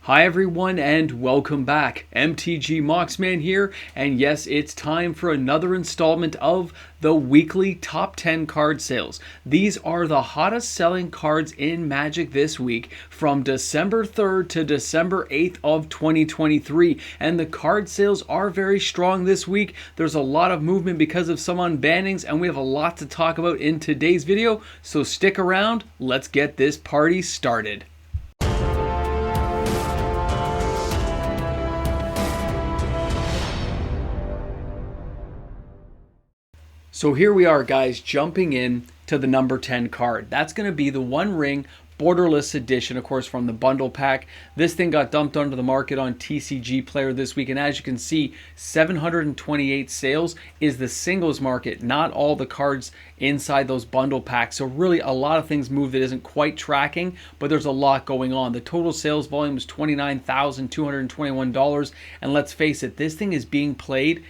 Hi everyone and welcome back. MTG Moxman here, and yes, it's time for another installment of the weekly top 10 card sales. These are the hottest selling cards in Magic this week from December 3rd to December 8th of 2023, and the card sales are very strong this week. There's a lot of movement because of some unbannings, and we have a lot to talk about in today's video, so stick around. Let's get this party started. So here we are, guys, jumping in to the number 10 card. That's going to be the One Ring Borderless Edition, of course, from the bundle pack. This thing got dumped onto the market on TCG Player this week, and as you can see, 728 sales is the singles market, not all the cards inside those bundle packs. So really a lot of things moved that isn't quite tracking, but there's a lot going on. The total sales volume is $29,221, and let's face it, this thing is being played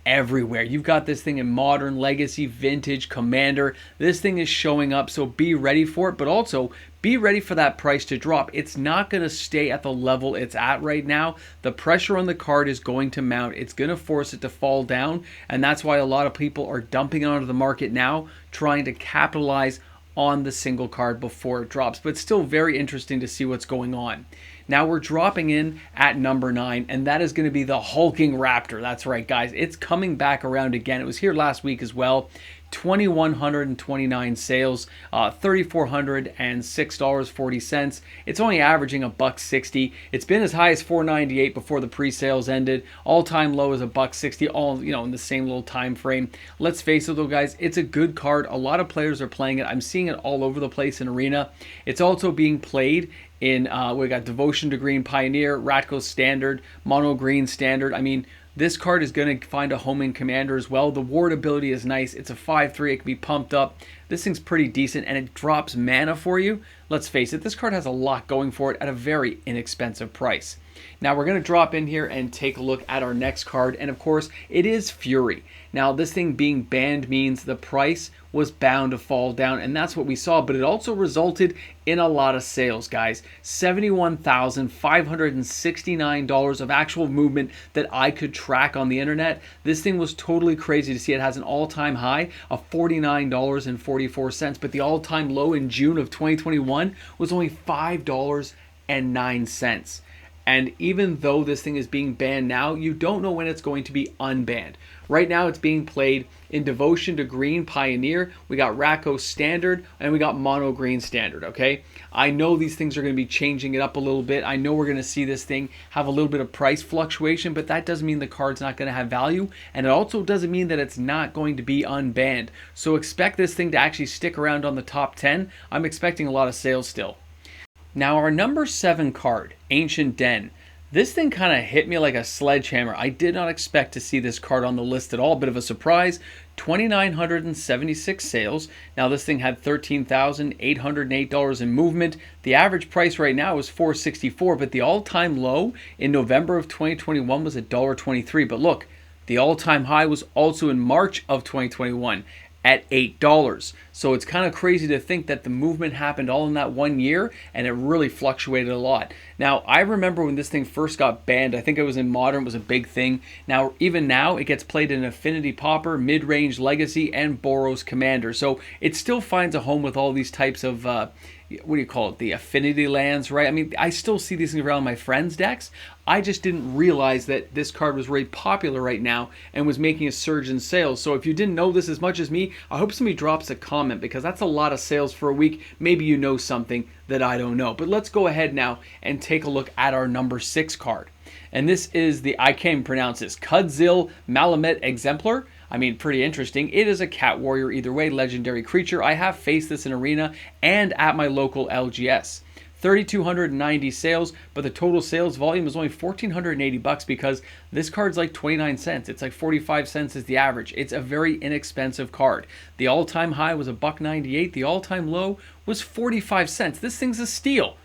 everywhere. You've got this thing in Modern, Legacy, Vintage, Commander. This thing is showing up, so be ready for it, but also be ready for that price to drop. It's not going to stay at the level it's at right now. The pressure on the card is going to mount. It's going to force it to fall down, and that's why a lot of people are dumping it onto the market now, trying to capitalize on the single card before it drops. But it's still very interesting to see what's going on. Now we're dropping in at number 9, and that is going to be the Hulking Raptor. That's right, guys. It's coming back around again. It was here last week as well. 2,129 sales, $3,406.40. It's only averaging $1.60. It's been as high as $4.98 before the pre-sales ended. All-time low is $1.60, all in the same little time frame. Let's face it though, guys, it's a good card. A lot of players are playing it. I'm seeing it all over the place in Arena. It's also being played in we got Devotion to Green Pioneer, Ratko Standard, Mono Green Standard. I mean, this card is going to find a home in Commander as well. The ward ability is nice. It's a 5/3. It can be pumped up. This thing's pretty decent, and it drops mana for you. Let's face it, this card has a lot going for it at a very inexpensive price. Now we're going to drop in here and take a look at our next card, and of course it is Fury. Now this thing being banned means the price was bound to fall down, and that's what we saw, but it also resulted in a lot of sales, guys. $71,569 of actual movement that I could track on the internet. This thing was totally crazy to see. It has an all-time high of $49.44, but the all-time low in June of 2021 was only $5.09. And even though this thing is being banned now, you don't know when it's going to be unbanned. Right now it's being played in Devotion to Green Pioneer. We got Ratko Standard, and we got Mono Green Standard, okay? I know these things are going to be changing it up a little bit. I know we're going to see this thing have a little bit of price fluctuation, but that doesn't mean the card's not going to have value, and it also doesn't mean that it's not going to be unbanned. So expect this thing to actually stick around on the top 10. I'm expecting a lot of sales still. Now our number 7 card, Ancient Den. This thing kind of hit me like a sledgehammer. I did not expect to see this card on the list at all. Bit of a surprise. 2,976 sales. Now this thing had $13,808 in movement. The average price right now is $4.64, but the all-time low in November of 2021 was $1.23. But look, the all-time high was also in March of 2021. At $8. So it's kind of crazy to think that the movement happened all in that 1 year, and it really fluctuated a lot. Now, I remember when this thing first got banned, I think it was in Modern, it was a big thing. Now, even now, it gets played in Affinity Pauper, Mid-Range Legacy, and Boros Commander. So it still finds a home with all these types of, what do you call it, the affinity lands, right? I mean, I still see these things around my friends' decks. I just didn't realize that this card was really popular right now and was making a surge in sales. So if you didn't know this as much as me, I hope somebody drops a comment, because that's a lot of sales for a week. Maybe you know something that I don't know. But let's go ahead now and take a look at our number 6 card. And this is the, I can't even pronounce this, Cudzil Malamet Exemplar. I mean, pretty interesting. It is a cat warrior either way, legendary creature. I have faced this in Arena and at my local LGS. 3,290 sales, but the total sales volume is only $1,480 because this card's like 29 cents. It's like 45 cents is the average. It's a very inexpensive card. The all-time high was $1.98. The all-time low was 45 cents. This thing's a steal.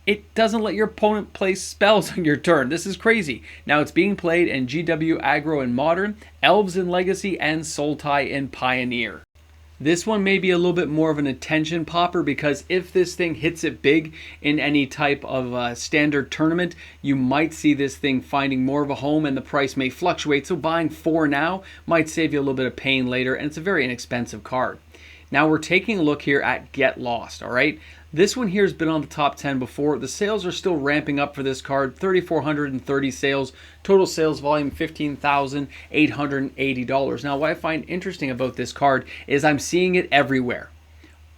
It doesn't let your opponent place spells on your turn. This is crazy. Now it's being played in GW Aggro and Modern, Elves in Legacy, and Sultai in Pioneer. This one may be a little bit more of an attention popper because if this thing hits it big in any type of standard tournament, you might see this thing finding more of a home and the price may fluctuate. So buying 4 now might save you a little bit of pain later, and it's a very inexpensive card. Now we're taking a look here at Get Lost, all right? This one here has been on the top 10 before. The sales are still ramping up for this card. 3,430 sales. Total sales volume $15,880. Now what I find interesting about this card is I'm seeing it everywhere.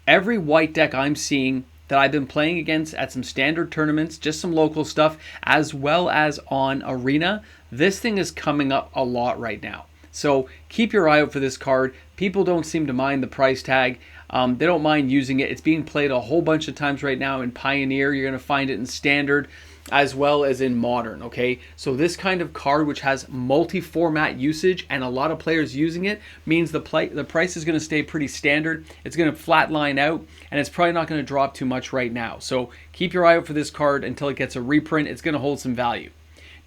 Every white deck I'm seeing that I've been playing against at some standard tournaments, just some local stuff, as well as on Arena, this thing is coming up a lot right now. So keep your eye out for this card. People don't seem to mind the price tag. They don't mind using it. It's being played a whole bunch of times right now in Pioneer. You're going to find it in Standard as well as in Modern, okay? So this kind of card, which has multi-format usage and a lot of players using it, means the price is going to stay pretty standard. It's going to flatline out, and it's probably not going to drop too much right now. So keep your eye out for this card until it gets a reprint. It's going to hold some value.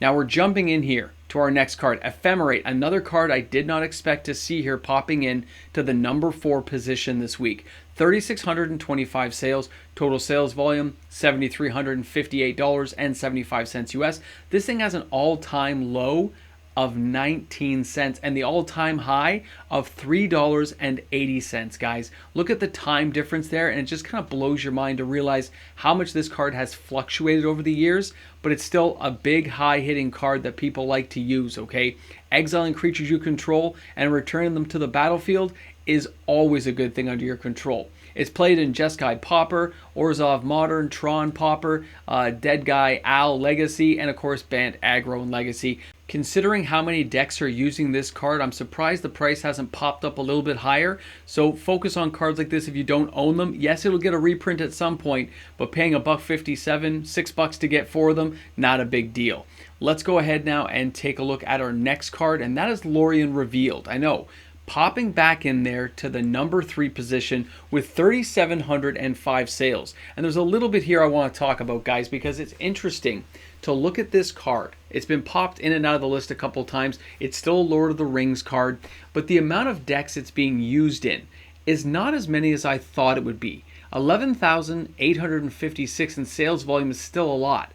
Now we're jumping in here to our next card, Ephemera, another card I did not expect to see here popping in to the number 4 position this week. 3,625 sales, total sales volume $7,358.75 US. This thing has an all-time low of 19 cents and the all-time high of $3.80, guys. Look at the time difference there, and it just kind of blows your mind to realize how much this card has fluctuated over the years, but it's still a big high-hitting card that people like to use, okay? Exiling creatures you control and returning them to the battlefield is always a good thing under your control. It's played in Jeskai Pauper, Orzhov Modern, Tron Pauper, Dead Guy Al Legacy, and of course Bant Aggro and Legacy. Considering how many decks are using this card, I'm surprised the price hasn't popped up a little bit higher. So focus on cards like this if you don't own them. Yes, it'll get a reprint at some point, but paying $1.57, $6 to get 4 of them, not a big deal. Let's go ahead now and take a look at our next card, and that is Lauran Revealed. I know, popping back in there to the number 3 position with 3,705 sales. And there's a little bit here I want to talk about, guys, because it's interesting to look at this card. It's been popped in and out of the list a couple times. It's still a Lord of the Rings card, but the amount of decks it's being used in is not as many as I thought it would be. 11,856 in sales volume is still a lot.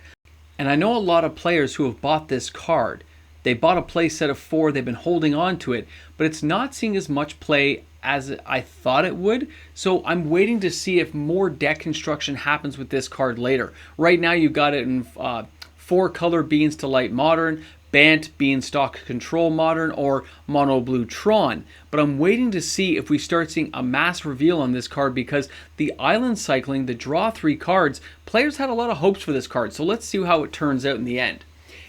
And I know a lot of players who have bought this card. They bought a play set of 4, they've been holding on to it, but it's not seeing as much play as I thought it would. So I'm waiting to see if more deck construction happens with this card later. Right now you got it in 4 color Beans to Light Modern, Bant Beanstalk Control Modern, or Mono Blue Tron. But I'm waiting to see if we start seeing a mass reveal on this card, because the island cycling, the draw 3 cards, players had a lot of hopes for this card. So let's see how it turns out in the end.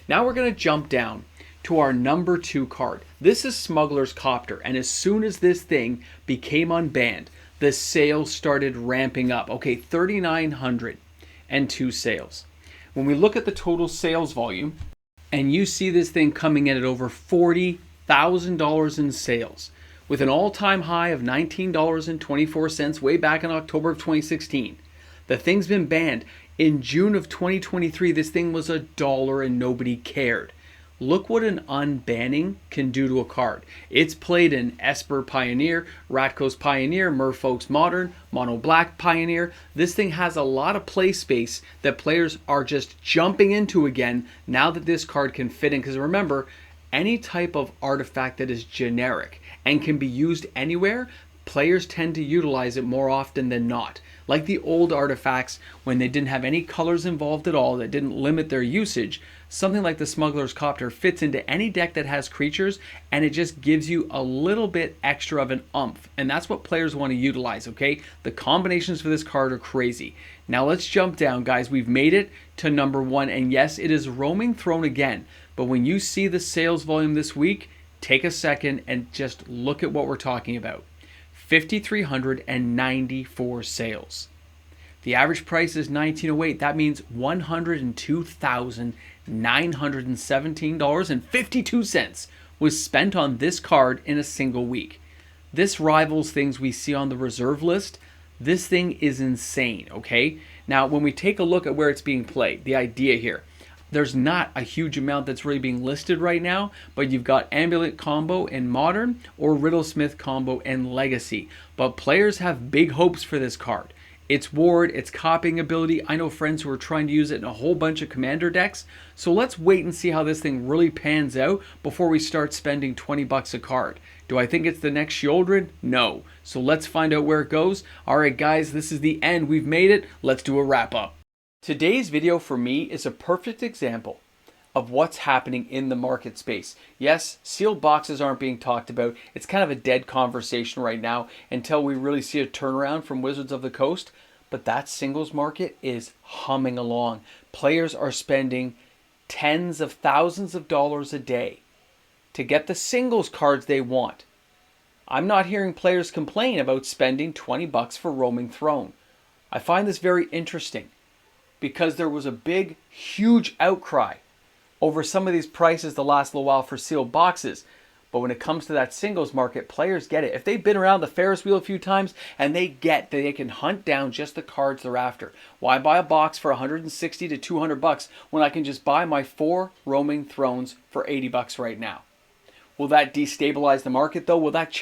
Now we're going to jump down to our number 2 card. This is Smugglercopter, and as soon as this thing became unbanned, the sales started ramping up. Okay, 3,902 sales. When we look at the total sales volume, and you see this thing coming in at over $40,000 in sales, with an all-time high of $19.24 way back in October of 2016. The thing's been banned. In June of 2023, this thing was $1 and nobody cared. Look what an unbanning can do to a card. It's played in Esper Pioneer, Ratko's Pioneer, Merfolk's Modern, Mono Black Pioneer. This thing has a lot of play space that players are just jumping into again now that this card can fit in. Because remember, any type of artifact that is generic and can be used anywhere, players tend to utilize it more often than not. Like the old artifacts, when they didn't have any colors involved at all, that didn't limit their usage, something like the Smugglercopter fits into any deck that has creatures, and it just gives you a little bit extra of an oomph. And that's what players want to utilize, okay? The combinations for this card are crazy. Now let's jump down, guys. We've made it to number 1, and yes, it is Roaming Throne again. But when you see the sales volume this week, take a second and just look at what we're talking about. 5,394 sales. The average price is $19.08. That means $102,917.52 was spent on this card in a single week. This rivals things we see on the reserve list. This thing is insane, okay? Now, when we take a look at where it's being played, the idea here, there's not a huge amount that's really being listed right now, but you've got Amulet Combo and Modern or Riddlesmith Combo and Legacy. But players have big hopes for this card. Its ward, its copying ability. I know friends who are trying to use it in a whole bunch of commander decks. So let's wait and see how this thing really pans out before we start spending 20 bucks a card. Do I think it's the next Shieldred? No. So let's find out where it goes. Alright guys, this is the end. We've made it. Let's do a wrap up. Today's video for me is a perfect example of what's happening in the market space. Yes, sealed boxes aren't being talked about. It's kind of a dead conversation right now until we really see a turnaround from Wizards of the Coast. But that singles market is humming along. Players are spending tens of thousands of dollars a day to get the singles cards they want. I'm not hearing players complain about spending 20 bucks for Roaming Throne. I find this very interesting because there was a big, huge outcry over some of these prices the last little while for sealed boxes. But when it comes to that singles market, players get it. If they've been around the Ferris wheel a few times and they get that they can hunt down just the cards they're after. Why buy a box for 160 to 200 bucks when I can just buy my 4 Roaming Thrones for 80 bucks right now? Will that destabilize the market though? Will that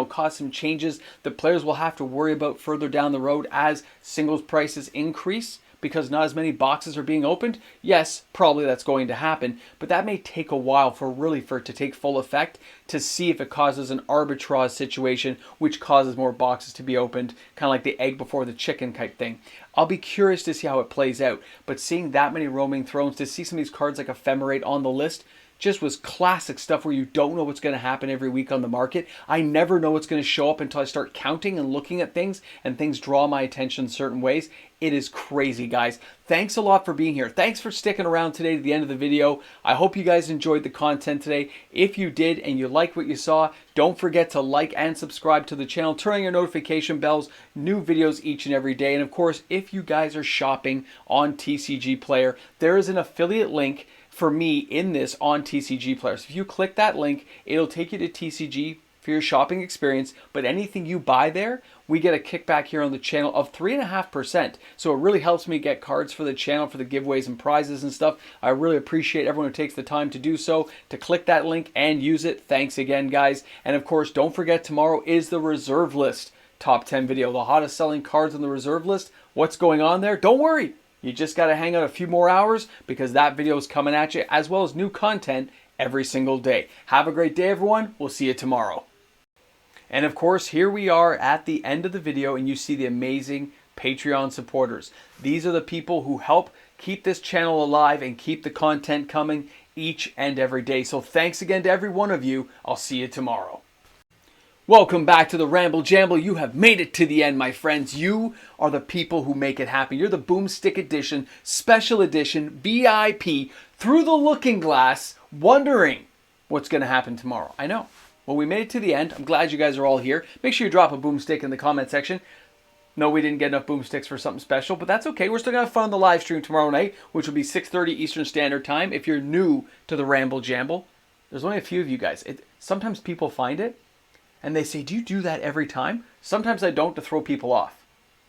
cause some changes that players will have to worry about further down the road as singles prices increase? Because not as many boxes are being opened? Yes, probably that's going to happen, but that may take a while for it to take full effect to see if it causes an arbitrage situation which causes more boxes to be opened, kind of like the egg before the chicken type thing. I'll be curious to see how it plays out, but seeing that many Roaming Thrones, to see some of these cards like Ephemerate on the list, just was classic stuff where you don't know what's going to happen every week on the market. I never know what's going to show up until I start counting and looking at things, and things draw my attention certain ways. It is crazy, guys. Thanks a lot for being here. Thanks for sticking around today to the end of the video. I hope you guys enjoyed the content today. If you did and you liked what you saw, don't forget to like and subscribe to the channel. Turn on your notification bells. New videos each and every day. And of course, if you guys are shopping on TCG Player, there is an affiliate link for me in this on TCG Player. So if you click that link, it'll take you to TCG for your shopping experience, but anything you buy there, we get a kickback here on the channel of 3.5%. So it really helps me get cards for the channel, for the giveaways and prizes and stuff. I really appreciate everyone who takes the time to do so, to click that link and use it. Thanks again, guys. And of course, don't forget, tomorrow is the reserve list top 10 video, the hottest selling cards on the reserve list. What's going on there? Don't worry. You just got to hang out a few more hours because that video is coming at you, as well as new content every single day. Have a great day, everyone. We'll see you tomorrow. And of course, here we are at the end of the video, and you see the amazing Patreon supporters. These are the people who help keep this channel alive and keep the content coming each and every day. So thanks again to every one of you. I'll see you tomorrow. Welcome back to the Ramble Jamble. You have made it to the end, my friends. You are the people who make it happen. You're the Boomstick Edition, Special Edition, VIP, through the looking glass, wondering what's going to happen tomorrow. I know. Well, we made it to the end. I'm glad you guys are all here. Make sure you drop a boomstick in the comment section. No, we didn't get enough boomsticks for something special, but that's okay. We're still going to have fun on the live stream tomorrow night, which will be 6:30 Eastern Standard Time. If you're new to the Ramble Jamble, there's only a few of you guys. Sometimes people find it, and they say, do you do that every time? Sometimes I don't, to throw people off.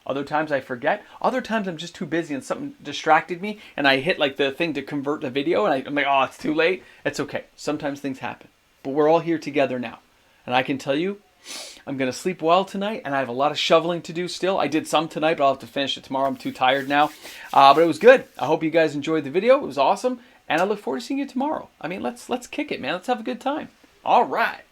Other times I forget. Other times I'm just too busy and something distracted me, and I hit like the thing to convert the video, and I'm like, oh, it's too late. It's okay. Sometimes things happen. But we're all here together now. And I can tell you, I'm going to sleep well tonight, and I have a lot of shoveling to do still. I did some tonight, but I'll have to finish it tomorrow. I'm too tired now. But it was good. I hope you guys enjoyed the video. It was awesome. And I look forward to seeing you tomorrow. I mean, let's kick it, man. Let's have a good time. All right.